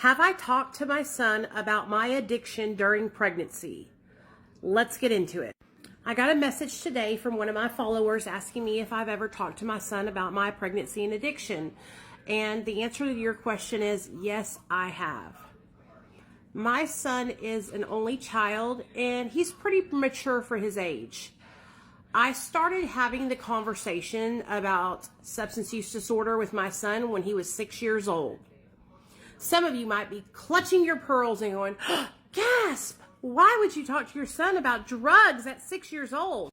Have I talked to my son about my addiction during pregnancy? Let's get into it. I got a message today from one of my followers asking me if I've ever talked to my son about my pregnancy and addiction. And the answer to your question is yes, I have. My son is an only child and he's pretty mature for his age. I started having the conversation about substance use disorder with my son when he was 6 years old. Some of you might be clutching your pearls and going, gasp, why would you talk to your son about drugs at 6 years old?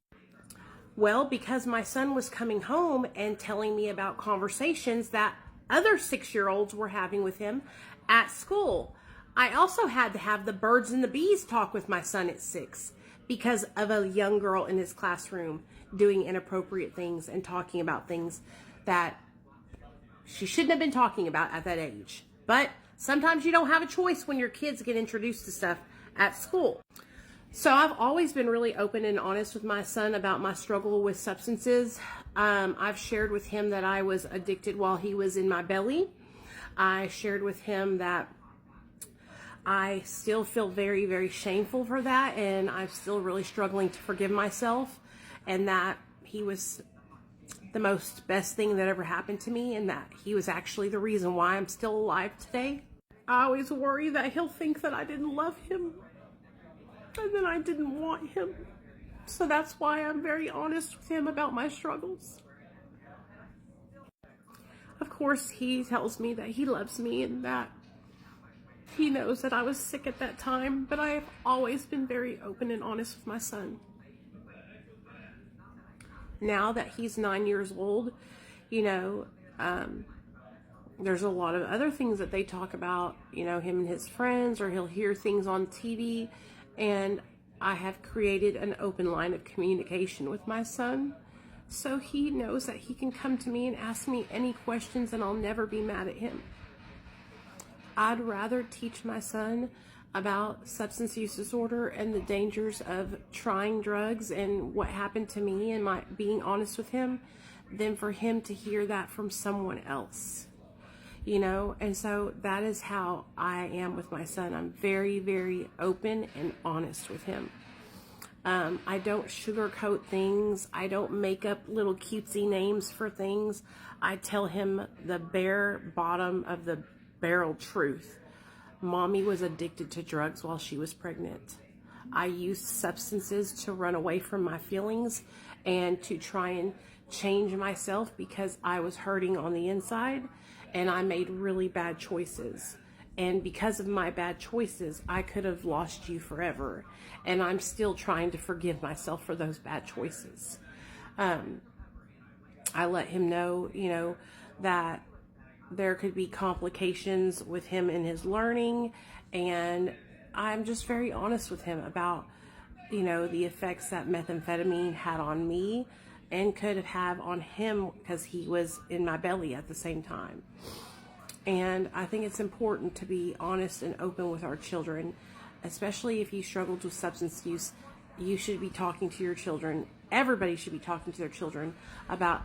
Well, because my son was coming home and telling me about conversations that other 6-year-olds were having with him at school. I also had to have the birds and the bees talk with my son at 6 because of a young girl in his classroom doing inappropriate things and talking about things that she shouldn't have been talking about at that age. But sometimes you don't have a choice when your kids get introduced to stuff at school. So I've always been really open and honest with my son about my struggle with substances. I've shared with him that I was addicted while he was in my belly. I shared with him that I still feel very, very shameful for that, and I'm still really struggling to forgive myself, and that he was the most best thing that ever happened to me, and that he was actually the reason why I'm still alive today. I always worry that he'll think that I didn't love him and that I didn't want him. So that's why I'm very honest with him about my struggles. Of course, he tells me that he loves me and that he knows that I was sick at that time, but I have always been very open and honest with my son. Now that he's 9 years old, there's a lot of other things that they talk about, him and his friends, or he'll hear things on TV, and I have created an open line of communication with my son, so he knows that he can come to me and ask me any questions and I'll never be mad at him. I'd rather teach my son about substance use disorder and the dangers of trying drugs and what happened to me and my being honest with him than for him to hear that from someone else. And so that is how I am with my son. I'm very, very open and honest with him. I don't sugarcoat things. I don't make up little cutesy names for things. I tell him the bare bottom of the barrel truth. Mommy was addicted to drugs while she was pregnant. I used substances to run away from my feelings and to try and change myself because I was hurting on the inside, and I made really bad choices. And because of my bad choices, I could have lost you forever. And I'm still trying to forgive myself for those bad choices. I let him know, that there could be complications with him in his learning, and I'm just very honest with him about, the effects that methamphetamine had on me and could have on him because he was in my belly at the same time. And I think it's important to be honest and open with our children, especially if you struggled with substance use. You should be talking to your children. Everybody should be talking to their children about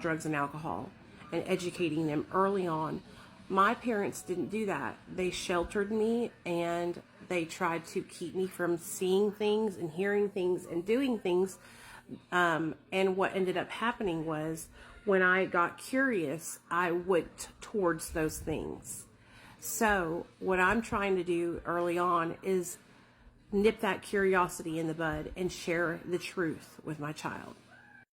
drugs and alcohol, and educating them early on. My parents didn't do that. They sheltered me, and they tried to keep me from seeing things and hearing things and doing things. And what ended up happening was when I got curious, I went towards those things. So what I'm trying to do early on is nip that curiosity in the bud and share the truth with my child.